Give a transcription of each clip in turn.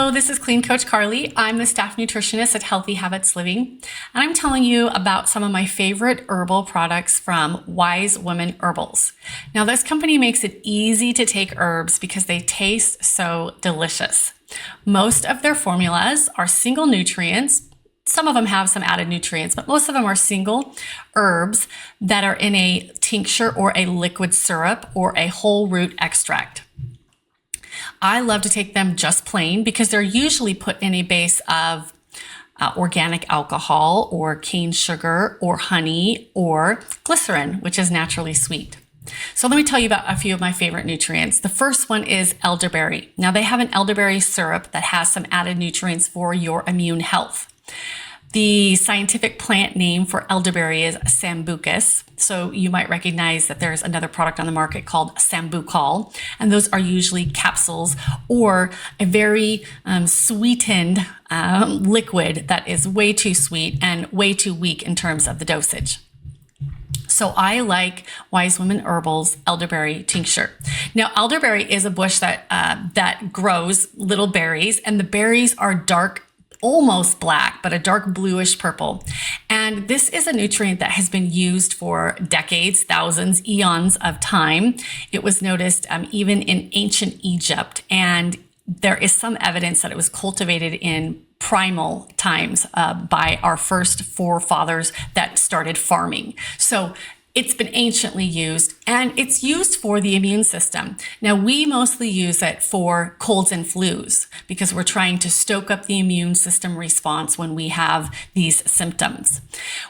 Hello, this is Clean Coach Carly. I'm the staff nutritionist at Healthy Habits Living, and I'm telling you about some of my favorite herbal products from Wise Woman Herbals. Now, this company makes it easy to take herbs because they taste so delicious. Most of their formulas are single nutrients. Some of them have some added nutrients, but most of them are single herbs that are in a tincture or a liquid syrup or a whole root extract. I love to take them just plain because they're usually put in a base of organic alcohol or cane sugar or honey or glycerin, which is naturally sweet. So let me tell you about a few of my favorite nutrients. The first one is elderberry. Now they have an elderberry syrup that has some added nutrients for your immune health. The scientific plant name for elderberry is Sambucus. So you might recognize that there's another product on the market called Sambucol, and those are usually capsules or a very sweetened liquid that is way too sweet and way too weak in terms of the dosage. So I like Wise Woman Herbals elderberry tincture. Now, elderberry is a bush that grows little berries, and the berries are dark, almost black, but a dark bluish purple. And this is a nutrient that has been used for decades, thousands, eons of time. It was noticed even in ancient Egypt, and there is some evidence that it was cultivated in primal times by our first forefathers that started farming. So it's been anciently used, and it's used for the immune system. Now, we mostly use it for colds and flus because we're trying to stoke up the immune system response when we have these symptoms.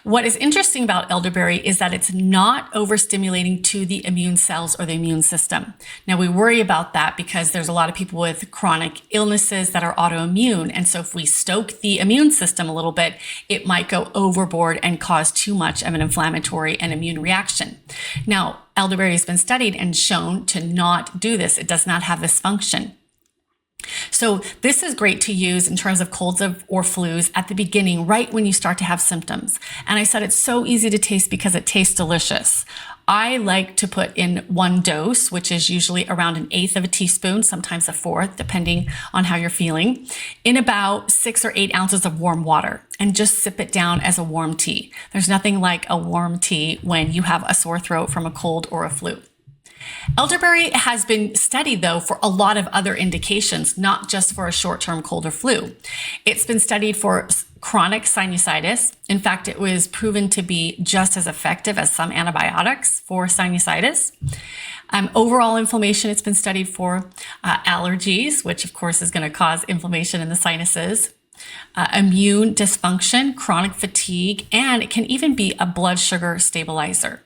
What is interesting about elderberry is that it's not overstimulating to the immune cells or the immune system. Now, we worry about that because there's a lot of people with chronic illnesses that are autoimmune. And so if we stoke the immune system a little bit, it might go overboard and cause too much of an inflammatory and immune reaction. Now, elderberry has been studied and shown to not do this. It does not have this function. So this is great to use in terms of colds or flus at the beginning, right when you start to have symptoms. And I said it's so easy to taste because it tastes delicious. I like to put in one dose, which is usually around 1/8 of a teaspoon, sometimes 1/4, depending on how you're feeling, in about 6 or 8 ounces of warm water, and just sip it down as a warm tea. There's nothing like a warm tea when you have a sore throat from a cold or a flu. Elderberry has been studied, though, for a lot of other indications, not just for a short-term cold or flu. It's been studied for chronic sinusitis. In fact, it was proven to be just as effective as some antibiotics for sinusitis. Overall inflammation, it's been studied for allergies, which of course is going to cause inflammation in the sinuses. Immune dysfunction, chronic fatigue, and it can even be a blood sugar stabilizer.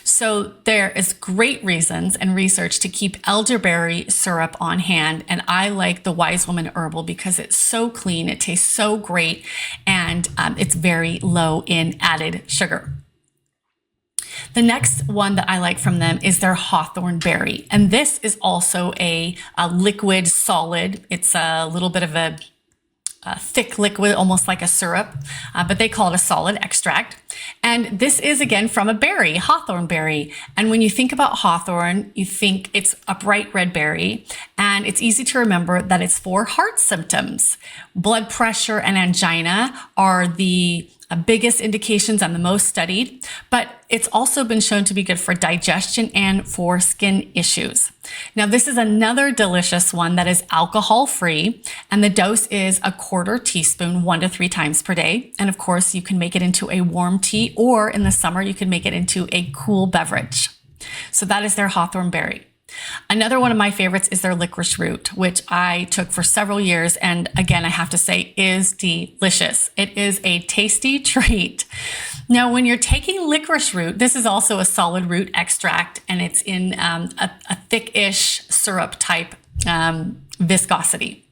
So there is great reasons and research to keep elderberry syrup on hand. And I like the Wise Woman Herbal because it's so clean, it tastes so great, and it's very low in added sugar. The next one that I like from them is their Hawthorn Berry. And this is also a liquid solid. It's a little bit of a thick liquid, almost like a syrup, but they call it a solid extract. And this is, again, from a berry, Hawthorn berry. And when you think about hawthorn, you think it's a bright red berry. And it's easy to remember that it's for heart symptoms. Blood pressure and angina are the biggest indications and the most studied, but it's also been shown to be good for digestion and for skin issues. Now, this is another delicious one that is alcohol-free, and the dose is 1/4 teaspoon, 1 to 3 times per day. And of course, you can make it into a warm tea, or in the summer, you can make it into a cool beverage. So that is their Hawthorn Berry. Another one of my favorites is their Licorice Root, which I took for several years, and again, I have to say, is delicious. It is a tasty treat. Now, when you're taking licorice root, this is also a solid root extract, and it's in a thick-ish syrup type viscosity.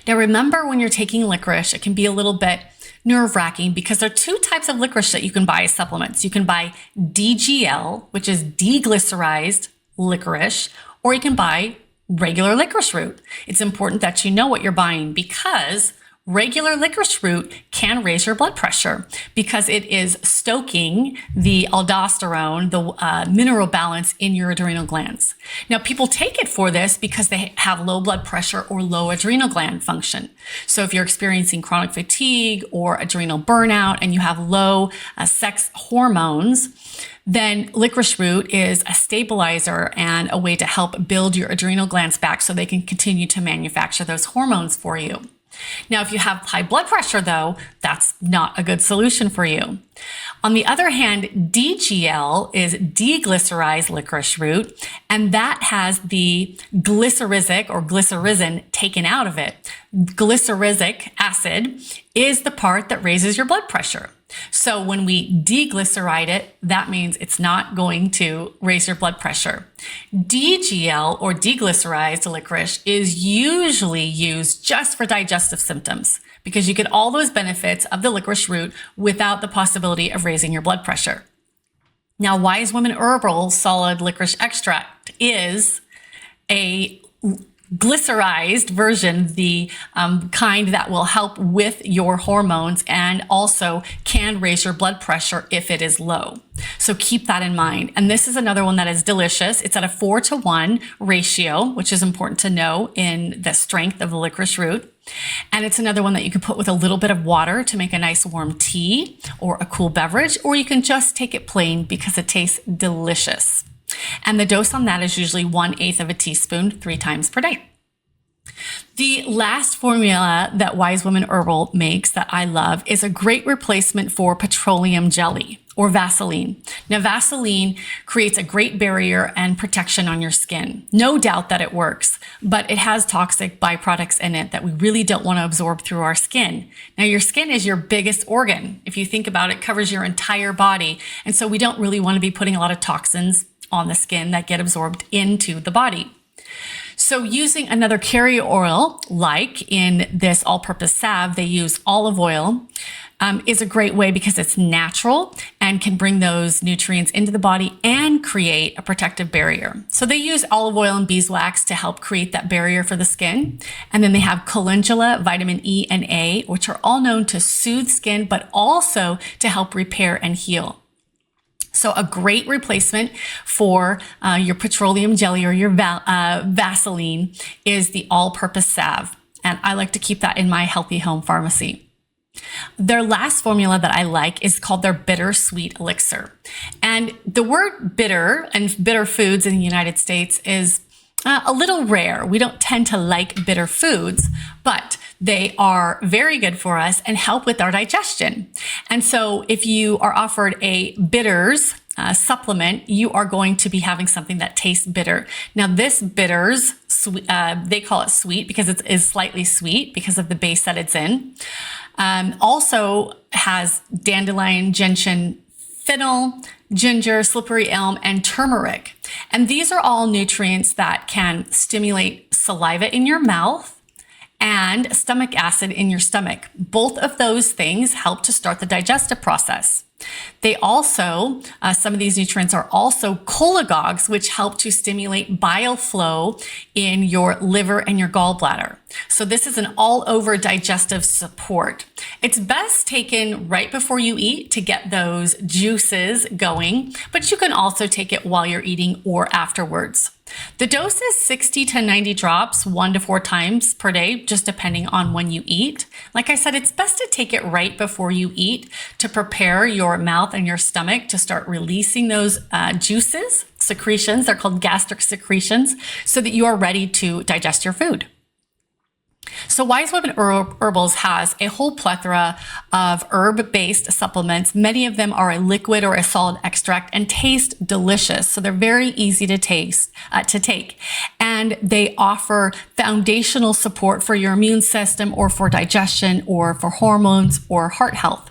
Now, remember, when you're taking licorice, it can be a little bit nerve-wracking because there are 2 types of licorice that you can buy as supplements. You can buy DGL, which is deglycerized licorice, or you can buy regular licorice root. It's important that you know what you're buying because Regular licorice root can raise your blood pressure because it is stoking the aldosterone, the mineral balance in your adrenal glands. Now, people take it for this because they have low blood pressure or low adrenal gland function. So if you're experiencing chronic fatigue or adrenal burnout and you have low sex hormones, then licorice root is a stabilizer and a way to help build your adrenal glands back so they can continue to manufacture those hormones for you. Now, if you have high blood pressure, though, that's not a good solution for you. On the other hand, DGL is deglycerized licorice root, and that has the glycerizic or glycerizin taken out of it. Glycerizic acid is the part that raises your blood pressure. So when we deglyceride it, that means it's not going to raise your blood pressure. DGL or deglycerized licorice is usually used just for digestive symptoms because you get all those benefits of the licorice root without the possibility of raising your blood pressure. Now, Wise Woman Herbals solid licorice extract is a glycerized version, the kind that will help with your hormones and also can raise your blood pressure if it is low. So keep that in mind. And this is another one that is delicious. It's at a 4-to-1 ratio, which is important to know in the strength of the licorice root. And it's another one that you can put with a little bit of water to make a nice warm tea or a cool beverage, or you can just take it plain because it tastes delicious. And the dose on that is usually 1/8 of a teaspoon 3 times per day. The last formula that Wise Woman Herbal makes that I love is a great replacement for petroleum jelly or Vaseline. Now, Vaseline creates a great barrier and protection on your skin. No doubt that it works, but it has toxic byproducts in it that we really don't want to absorb through our skin. Now, your skin is your biggest organ. If you think about it, it covers your entire body. And so we don't really want to be putting a lot of toxins on the skin that get absorbed into the body. So using another carrier oil, like in this all-purpose salve, they use olive oil, is a great way because it's natural and can bring those nutrients into the body and create a protective barrier. So they use olive oil and beeswax to help create that barrier for the skin. And then they have calendula, vitamin E and A, which are all known to soothe skin, but also to help repair and heal. So a great replacement for your petroleum jelly or your Vaseline is the all-purpose salve. And I like to keep that in my Healthy Home Pharmacy. Their last formula that I like is called their bittersweet elixir. And the word bitter and bitter foods in the United States is a little rare. We don't tend to like bitter foods, but they are very good for us and help with our digestion. And so if you are offered a bitters supplement, you are going to be having something that tastes bitter. Now, this bitters, they call it sweet because it is slightly sweet because of the base that it's in. Also has dandelion, gentian, fennel, ginger, slippery elm, and turmeric. And these are all nutrients that can stimulate saliva in your mouth and stomach acid in your stomach. Both of those things help to start the digestive process. They also, some of these nutrients are also cholagogues, which help to stimulate bile flow in your liver and your gallbladder. So this is an all-over digestive support. It's best taken right before you eat to get those juices going, but you can also take it while you're eating or afterwards. The dose is 60 to 90 drops, 1 to 4 times per day, just depending on when you eat. Like I said, it's best to take it right before you eat to prepare your mouth and your stomach to start releasing those juices, secretions. They're called gastric secretions, so that you are ready to digest your food. So Wise Woman Herbals has a whole plethora of herb-based supplements. Many of them are a liquid or a solid extract and taste delicious. So they're very easy to take. And they offer foundational support for your immune system or for digestion or for hormones or heart health.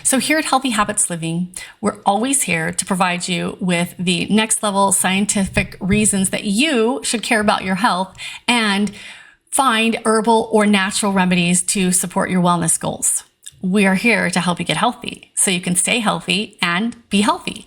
So here at Healthy Habits Living, we're always here to provide you with the next level scientific reasons that you should care about your health and find herbal or natural remedies to support your wellness goals. We are here to help you get healthy so you can stay healthy and be healthy.